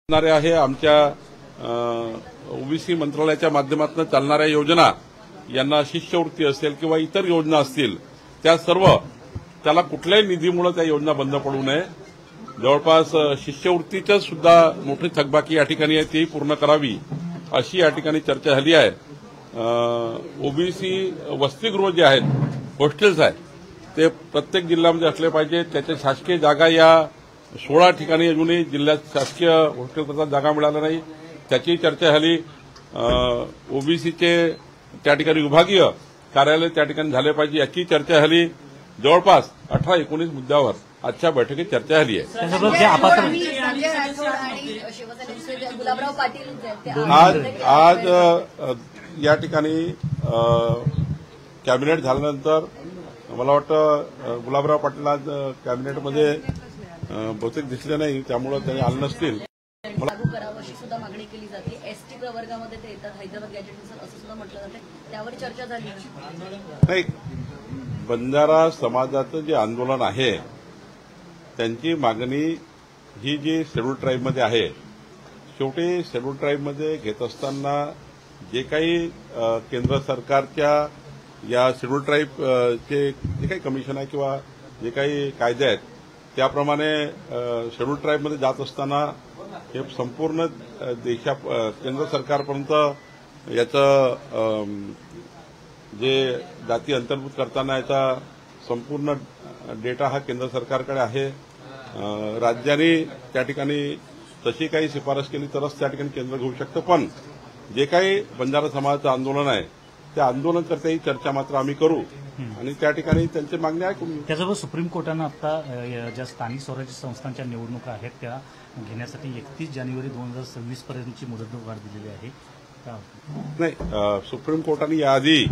आहे आमच्या ओबीसी मंत्रालयाच्या माध्यमातून चालणाऱ्या योजना यांना शिष्यवृत्ती असेल किंवा इतर योजना असतील त्या सर्व त्याला कुठल्याही निधीमुळे त्या योजना बंद पडू नये। जवळपास शिष्यवृत्तीच्या सुद्धा मोठी थकबाकी या ठिकाणी आहे ती पूर्ण करावी अशी या ठिकाणी चर्चा झाली आहे। ओबीसी वसतिगृह जे आहेत हॉस्टेल्स आहेत ते प्रत्येक जिल्ह्यामध्ये असले पाहिजे। त्याच्या शासकीय जागा या 16 ठिकाणी अजूनही जिल्ह्यात शासकीय हॉस्टेलकरता जागा मिळाल्या नाही त्याची चर्चा झाली। ओबीसीचे त्या ठिकाणी विभागीय कार्यालय त्या ठिकाणी झाले पाहिजे याची चर्चा झाली। जवळपास 18-19 मुद्द्यावर आजच्या बैठकीत चर्चा झाली आहे। आज या ठिकाणी कॅबिनेट झाल्यानंतर मला वाटतं गुलाबराव पाटील आज कॅबिनेटमध्ये बहुतेक दिसले नाही त्यामुळे त्यांनी आले नसतील। लागू करावं अशी सुद्धा मागणी केली जाते। एसटी प्रवर्गामध्ये ते येतात हैदराबाद गॅजेटनुसार असं सुद्धा म्हटलं जाते त्यावर चर्चा झाली नाही। बंजारा समाजाचं जे आंदोलन आहे त्यांची मागणी ही जी शेड्यूल ट्राईबमध्ये आहे शेवटी शेड्यूल ट्राईबमध्ये घेत असताना जे काही केंद्र सरकारच्या या शेड्यूल ट्राईबचे जे काही कमिशन आहे किंवा जे काही कायदे आहेत त्याप्रमाणे शेड्यूल ट्राईबमध्ये जात असताना हे संपूर्ण केंद्र सरकारपर्यंत याचं जे जाती अंतर्भूत करताना याचा संपूर्ण डेटा हा केंद्र सरकारकडे आहे। राज्यांनी त्या ठिकाणी तशी काही शिफारस केली तरच त्या ठिकाणी केंद्र घेऊ शकतं। पण जे काही बंजारा समाजाचं आंदोलन आहे त्या आंदोलनकर्त्याही चर्चा मात्र आम्ही करू आणि त्या ठिकाणी त्यांची मागणी ऐकू। त्याचबरोबर सुप्रीम कोर्टानं आता ज्या स्थानिक स्वराज्य संस्थांच्या निवडणुका आहेत त्या घेण्यासाठी 31 जानेवारी 2026 पर्यंतची मुदतवाढ दिलेली आहे। नाही, सुप्रीम कोर्टाने याआधी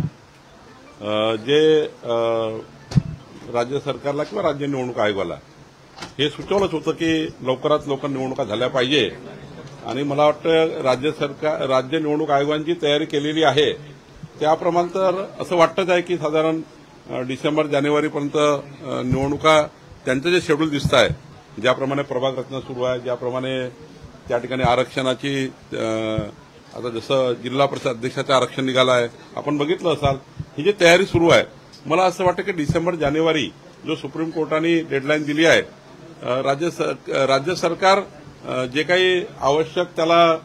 जे राज्य सरकारला किंवा राज्य निवडणूक आयोगाला हे सुचवलंच होतं की लवकरात लवकर निवडणुका झाल्या पाहिजे आणि मला वाटतं राज्य निवडणूक आयोगांची तयारी केलेली आहे त्याप्रमाणे तर असं वाटतच आहे की साधारण डिसेंबर जानेवारीपर्यंत निवडणुका त्यांचं जे शेड्यूल दिसत आहे ज्याप्रमाणे प्रभाग रचना सुरू आहे ज्याप्रमाणे त्या ठिकाणी आरक्षणाची आता जसं जिल्हा परिषद अध्यक्षाचं आरक्षण निघालं आहे आपण बघितलं असाल ही जी तयारी सुरू आहे मला असं वाटतं की डिसेंबर जानेवारी जो सुप्रीम कोर्टाने डेडलाईन दिली आहे राज्य सरकार जे काही आवश्यक त्याला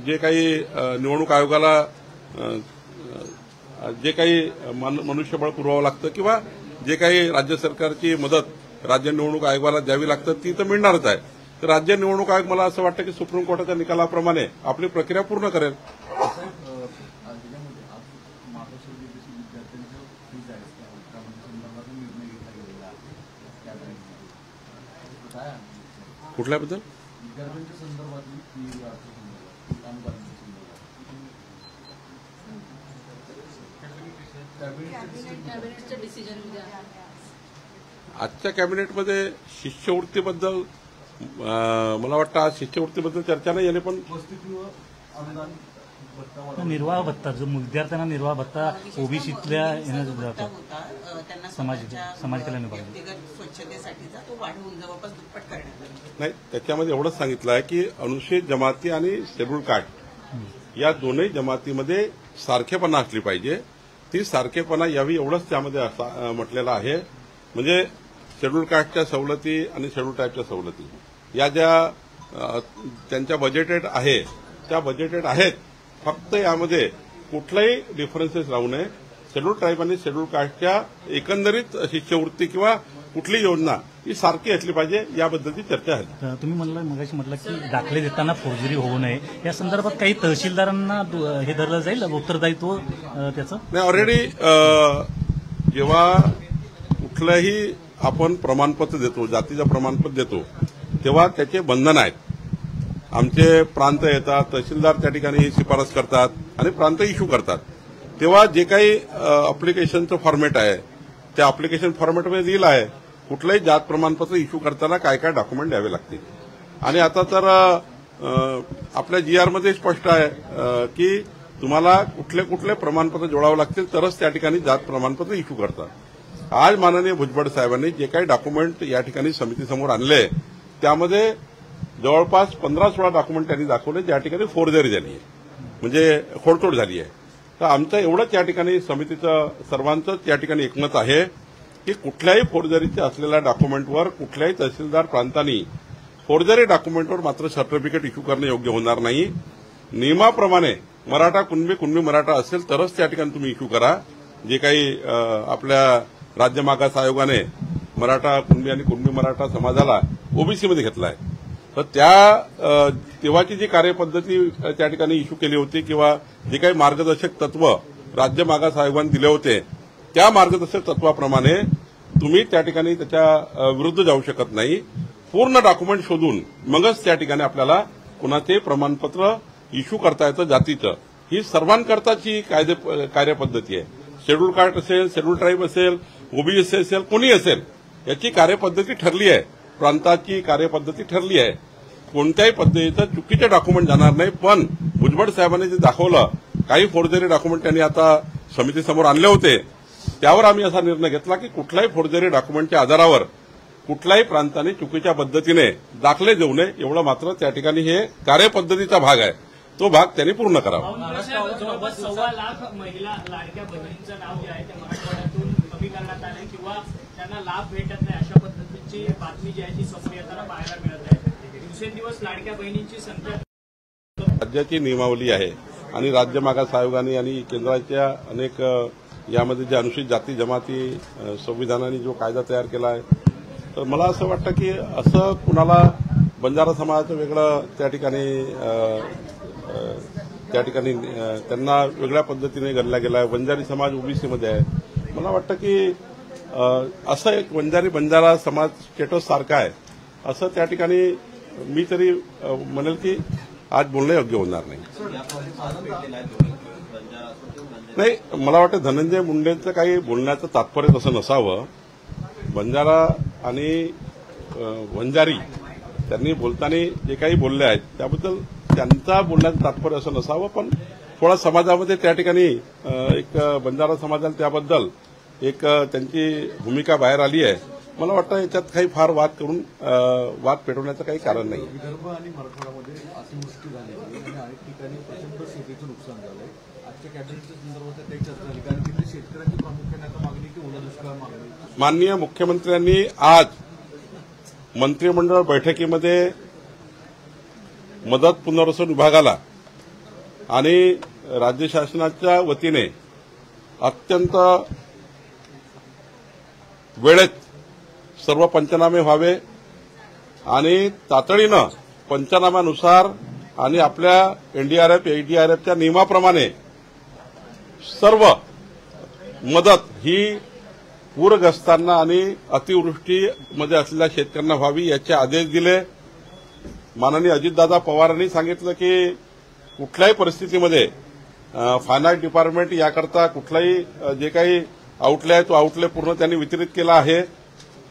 जे काही निवडणूक आयोगाला जे काही मनुष्यबळ पुरवावं लागतं किंवा जे काही राज्य सरकारची मदत राज्य निवडणूक आयोगाला द्यावी लागतं ती तर मिळणारच आहे। तर राज्य निवडणूक आयोग मला असं वाटतं की सुप्रीम कोर्टाच्या निकालाप्रमाणे आपली प्रक्रिया पूर्ण करेल। कुठल्याबद्दल आजच्या कॅबिनेटमध्ये शिष्यवृत्तीबद्दल मला वाटतं आज शिष्यवृत्तीबद्दल चर्चा नाही झाली पण निर्वाह भत्ता जो विद्यार्थ्यांना निर्वाह भत्ता ओबीसीतल्या समाज कल्याण स्वच्छतेसाठीचा तो वाढवून जवळपास दुप्पट करण्यात नाही त्याच्यामध्ये एवढंच सांगितलं आहे की अनुसूचित जमाती आणि शेड्यूल कास्ट या दोन्ही जमातीमध्ये सारखेपणा असली पाहिजे ती सारखेपणा यावी एवढंच त्यामध्ये म्हटलेलं आहे। म्हणजे शेड्यूल कास्टच्या सवलती आणि शेड्यूल ट्राईबच्या सवलती या ज्या त्यांच्या बजेटेड आहे त्या बजेटेड आहेत फक्त यामध्ये कुठलाही डिफरन्सेस राहू नये। शेड्यूल ट्राईब आणि शेड्यूल कास्टच्या एकंदरीत शिष्यवृत्ती किंवा कुठली योजना ही सारखी असली पाहिजे याबद्दलची चर्चा आहे। तुम्ही मगाशी म्हटलं की दाखले देताना फोर्जरी होऊ नये या संदर्भात काही तहसीलदारांना हे धरलं जाईल उत्तरदायित्व त्याचं नाही। ऑलरेडी जेव्हा कुठलंही आपण प्रमाणपत्र देतो जातीचं प्रमाणपत्र देतो तेव्हा त्याचे बंधन आहेत। आमचे प्रांत येतात तहसीलदार त्या ठिकाणी शिफारस करतात आणि प्रांत इश्यू करतात तेव्हा जे काही अप्लिकेशनचं फॉर्मॅट आहे त्या अप्लिकेशन फॉर्मॅटमध्ये दिलं आहे कुठलंही जात प्रमाणपत्र इश्यू करताना काय काय डॉक्युमेंट द्यावे लागतील आणि आता तर आपल्या जीआरमध्ये स्पष्ट आहे की तुम्हाला कुठले कुठले प्रमाणपत्र जोडावं लागतील तरच त्या ठिकाणी जात प्रमाणपत्र इश्यू करतात। आज माननीय भुजबळ साहेबांनी जे काही डॉक्युमेंट या ठिकाणी समितीसमोर आणले त्यामध्ये जवळपास 15-16 डॉक्युमेंट त्यांनी दाखवले ज्या ठिकाणी फोर्जरी झाली आहे, म्हणजे खोडतोड झाली आहे. तर आमचं एवढंच या ठिकाणी समितीचं सर्वांचंच या ठिकाणी एकमत आहे की कुठल्याही फोर्जरीचे असलेल्या डॉक्युमेंटवर कुठल्याही तहसीलदार प्रांतांनी फोर्जरी डॉक्युमेंटवर मात्र सर्टिफिकेट इश्यू करणं योग्य होणार नाही. नियमाप्रमाणे मराठा कुणबी मराठा असेल तरच त्या ठिकाणी तुम्ही इश्यू करा. जे काही आपल्या राज्य मागास आयोगाने मराठा कुणबी आणि कुणबी मराठा समाजाला ओबीसीमध्ये घेतला आहे, तर त्या तेव्हाची जी कार्यपद्धती त्या ठिकाणी इश्यू केली होती किंवा जे काही मार्गदर्शक तत्व राज्य मागास आयोगाने दिले होते त्या मार्गदर्शक तत्वाप्रमाणे तुम्ही त्या ठिकाणी त्याच्या विरुद्ध जाऊ शकत नाही. पूर्ण डॉक्युमेंट शोधून मगच त्या ठिकाणी आपल्याला कुणाचे प्रमाणपत्र इश्यू करता येतं जातीचं. ही सर्वांकरताची कार्यपद्धती आहे. शेड्यूल कास्ट असेल, शेड्यूल ट्राईब असेल, ओबीसी असेल, कोणी असेल, याची कार्यपद्धती ठरली आहे, प्रांताची कार्यपद्धती ठरली आहे. कोणत्याही पद्धतीचं चुकीचे डॉक्युमेंट जाणार नाही. पण भुजबळ साहेबांनी जे दाखवलं, काही फोर्जरी डॉक्युमेंट त्यांनी आता समितीसमोर आणले होते, त्यावर आम्ही असा निर्णय घेतला की कुठल्याही फोर्जरी डॉक्युमेंटच्या आधारावर कुठल्याही प्रांताने चुकीच्या पद्धतीने दाखले देऊ नये. एवढं मात्र त्या ठिकाणी हे कार्यपद्धतीचा भाग आहे, तो भाग त्यांनी पूर्ण करावा. जवळपास 1.25 लाख महिला लाडक्या बहिणींचं नाव जे आहे ते मराठवाड्यातून कमी करण्यात आलं किंवा त्यांना लाभ भेटत नाही अशा पद्धतीची बातमी जी आहे ती समोर येताना पाहायला मिळत आहे. दिवसेंदिवस लाडक्या बहिणींची संख्या राज्याची नियमावली आहे आणि राज्य मागास आयोगाने आणि केंद्राच्या अनेक यामध्ये जे अनुसूचित जाती जमाती संविधानाने जो कायदा तयार केला आहे, तर मला असं वाटतं की असं कुणाला बंजारा समाजाचं वेगळं त्या ठिकाणी त्यांना वेगळ्या पद्धतीने गणला गेला आहे. बंजारी समाज ओबीसीमध्ये आहे. मला वाटतं की असं एक बंजारा समाज स्टेटस सारखा आहे असं त्या ठिकाणी मी तरी म्हणेल की आज बोलणं योग्य होणार नाही. नाही, मला वाटतं धनंजय मुंडेंचं काही बोलण्याचं तात्पर्य तसं नसावं. बंजारा आणि वंजारी त्यांनी बोलताना जे काही बोलले आहेत त्याबद्दल त्यांचा बोलण्याचं तात्पर्य असं नसावं, पण थोडा समाजामध्ये त्या ठिकाणी एक बंजारा समाजाला त्याबद्दल एक त्यांची भूमिका बाहेर आली आहे. मला वाटतं याच्यात काही फार वाद पेटवण्याचं काही कारण नाही. विदर्भ आणि मराठवाड्यामध्ये अतिवृष्टी झाली आणि अनेक ठिकाणी प्रचंड शेतीचं नुकसान झालंय. आजच्या कॅबिनेटच्या संदर्भात काही चर्चा झाली, कारण तिथे शेतकऱ्यांची प्रामुख्याने आता मागणी की ओला दुष्काळ मागणी. माननीय मुख्यमंत्र्यांनी आज मंत्रिमंडळ बैठकीमध्ये मदत पुनर्वसन विभागाला आणि राज्य शासनाच्या वतीने अत्यंत वेळेत सर्व पंचनामे व्हावे आणि तातडीनं पंचनाम्यानुसार आणि आपल्या एनडीआरएफ एडीआरएफच्या नियमाप्रमाणे सर्व मदत ही पूरग्रस्तांना आणि अतिवृष्टीमध्ये असलेल्या शेतकऱ्यांना व्हावी याचे आदेश दिले. माननीय अजितदादा पवारांनी सांगितलं की कुठल्याही परिस्थितीमध्ये फायनान्स डिपार्टमेंट याकरता कुठलाही जे काही आउटले आहे तो आउटले पूर्ण त्यांनी वितरित केला आहे.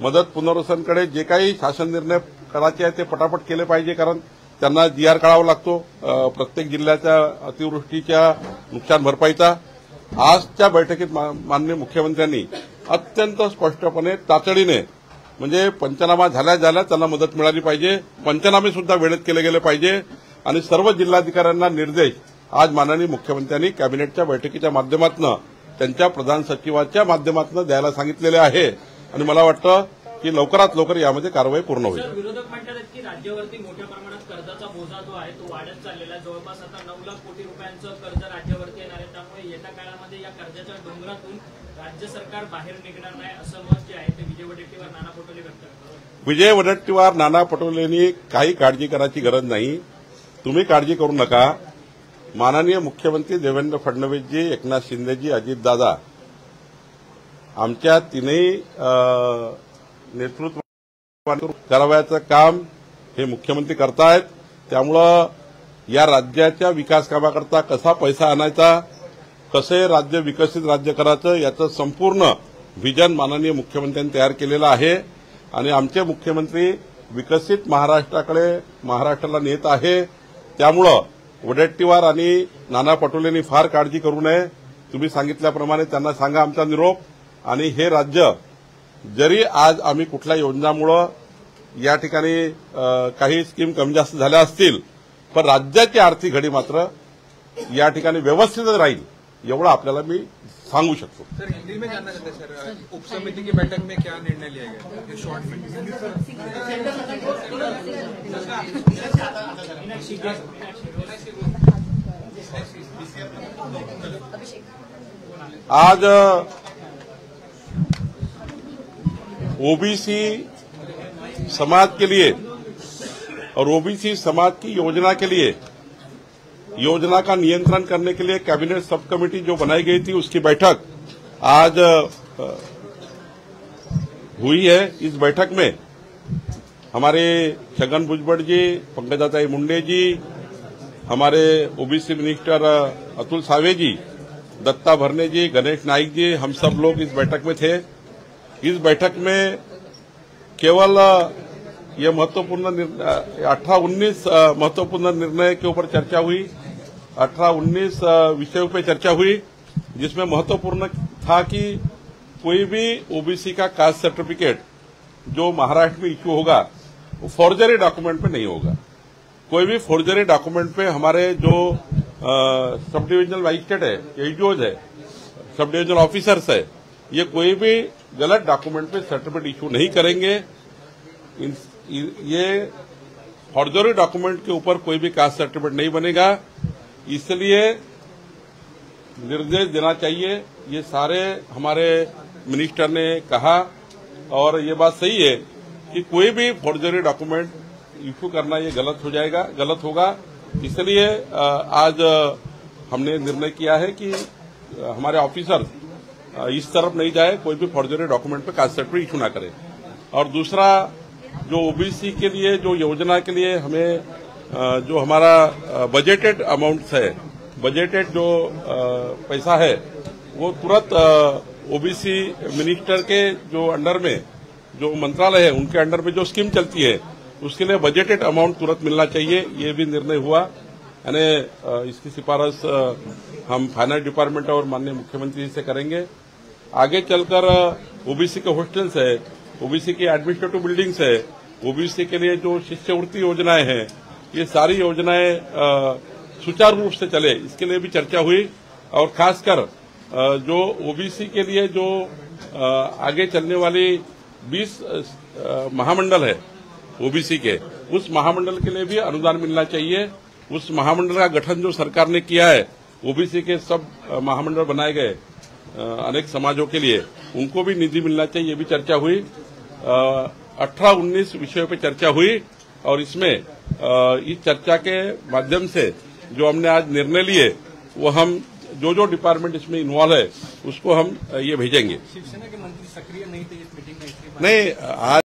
मदत पुनर्वसनकडे जे काही शासन निर्णय करायचे आहे ते पटापट केले पाहिजे, कारण त्यांना जीआर काढावा लागतो प्रत्येक जिल्ह्याच्या अतिवृष्टीच्या नुकसान भरपाईचा. आजच्या बैठकीत माननीय मुख्यमंत्र्यांनी अत्यंत स्पष्टपणे तातडीने म्हणजे पंचनामा झाल्या त्यांना मदत मिळाली पाहिजे, पंचनामे सुद्धा वेळेत केले गेले पाहिजे आणि सर्व जिल्हाधिकाऱ्यांना निर्देश आज माननीय मुख्यमंत्र्यांनी कॅबिनेटच्या बैठकीच्या माध्यमातून त्यांच्या प्रधान सचिवाच्या माध्यमातून द्यायला सांगितलेले आहे आणि मला वाटतं की लवकरात लवकर यामध्ये कारवाई पूर्ण होईल. विरोधक म्हणतात की राज्यावरती मोठ्या प्रमाणात कर्जाचा बोजा जो आहे तो वाढत चाललेला आहे. जवळपास आता 9 लाख कोटी रुपयांचं कर्ज राज्यावरती येणार आहे. त्यामुळे येत्या काळामध्ये या कर्जाच्या डोंगरातून राज्य सरकार बाहेर निघणार नाही असं मत जे आहे ते विजय वडेट्टीवार नाना पटोले व्यक्त करतात. विजय वडेट्टीवार नाना पटोलेंनी काही काळजी करायची गरज नाही. तुम्ही काळजी करू नका. माननीय मुख्यमंत्री देवेंद्र फडणवीसजी, एकनाथ शिंदेजी, अजितदादा आमच्या तीनही नेतृत्व करावयाचं काम हे मुख्यमंत्री करतायत. त्यामुळं या राज्याच्या विकास कामाकरता कसा पैसा आणायचा, कसे राज्य विकसित राज्य करायचं याचं संपूर्ण व्हिजन माननीय मुख्यमंत्र्यांनी तयार केलेलं आहे आणि आमचे मुख्यमंत्री विकसित महाराष्ट्राला नेत आहे. त्यामुळं वडेट्टीवार आणि नाना पटोलेंनी फार काळजी करू नये. तुम्ही सांगितल्याप्रमाणे त्यांना सांगा आमचा निरोप. आणि हे राज्य जरी आज आम्ही कुठल्या योजनामुळे या ठिकाणी काही स्कीम कमी जास्त झाल्या असतील, पण राज्याची आर्थिक घडी मात्र या ठिकाणी व्यवस्थितच राहील एवढं आपल्याला मी सांगू शकतो. सर, हिंदी में जानना चाहते हैं सर, उप समिति की बैठक में क्या निर्णय लिया गया ये शॉर्ट में? आज ओबीसी समाज के लिए और ओबीसी समाज की योजना के लिए, योजना का नियंत्रण करने के लिए कैबिनेट सब कमेटी जो बनाई गई थी उसकी बैठक आज हुई है. इस बैठक में हमारे छगन भुजबल जी, पंकजाताई मुंडे जी, हमारे ओबीसी मिनिस्टर अतुल सावे जी, दत्ता भरने जी, गणेश नाइक जी, हम सब लोग इस बैठक में थे. इस बैठक में केवल ये महत्वपूर्ण 18-19 महत्वपूर्ण निर्णय के ऊपर चर्चा हुई. 18-19 विषयों पे चर्चा हुई, जिसमें महत्वपूर्ण था कि कोई भी ओबीसी का कास्ट सर्टिफिकेट जो महाराष्ट्र में इश्यू होगा वो फॉर्जरी डॉक्यूमेंट पे नहीं होगा. कोई भी फॉर्जरी डॉक्यूमेंट पे हमारे जो सब डिविजनल मजिस्ट्रेट है, एडीओज है, सब डिविजनल ऑफिसर्स है, ये कोई भी गलत डॉक्यूमेंट पे सर्टिफिकेट इश्यू नहीं करेंगे. ये फॉर्जरी डॉक्यूमेंट के ऊपर कोई भी कास्ट सर्टिफिकेट नहीं बनेगा. इसलिए निर्देश देना चाहिए. ये सारे हमारे मिनिस्टर ने कहा और ये बात सही है कि कोई भी फॉर्जरी डॉक्यूमेंट इश्यू करना ये गलत होगा. इसलिए आज हमने निर्णय किया है कि हमारे ऑफिसर इस तरफ नहीं जाए, कोई भी फॉर्जरी डॉक्यूमेंट पे कास्ट सर्टिफिकेट इश्यू ना करे. और दूसरा, जो ओबीसी के लिए जो योजना के लिए हमें जो हमारा बजटेड अमाउंट्स है, बजटेड जो पैसा है, वो तुरंत ओबीसी मिनिस्टर के जो अंडर में जो मंत्रालय है उनके अंडर में जो स्कीम चलती है उसके लिए बजटेड अमाउंट तुरंत मिलना चाहिए. ये भी निर्णय हुआ. यानी इसकी सिफारिश हम फाइनेंस डिपार्टमेंट और माननीय मुख्यमंत्री से करेंगे. आगे चलकर ओबीसी के हॉस्टल्स है, ओबीसी की एडमिनिस्ट्रेटिव बिल्डिंग्स है, ओबीसी के लिए जो शिष्यवृत्ति योजनाएं हैं, ये सारी योजनाएं सुचारू रूप से चले, इसके लिए भी चर्चा हुई. और खासकर जो ओबीसी के लिए जो आगे चलने वाली 20 महामंडल है ओबीसी के, उस महामंडल के लिए भी अनुदान मिलना चाहिए. उस महामंडल का गठन जो सरकार ने किया है, ओबीसी के सब महामंडल बनाए गए अनेक समाजों के लिए, उनको भी निधि मिलना चाहिए. ये भी चर्चा हुई. 18-19 विषयों पे चर्चा हुई और इसमें इस चर्चा के माध्यम से जो हमने आज निर्णय लिए वो हम जो डिपार्टमेंट इसमें इन्वॉल्व है उसको हम ये भेजेंगे. शिवसेना के मंत्री सक्रिय नहीं थे इस मीटिंग में? नहीं, आज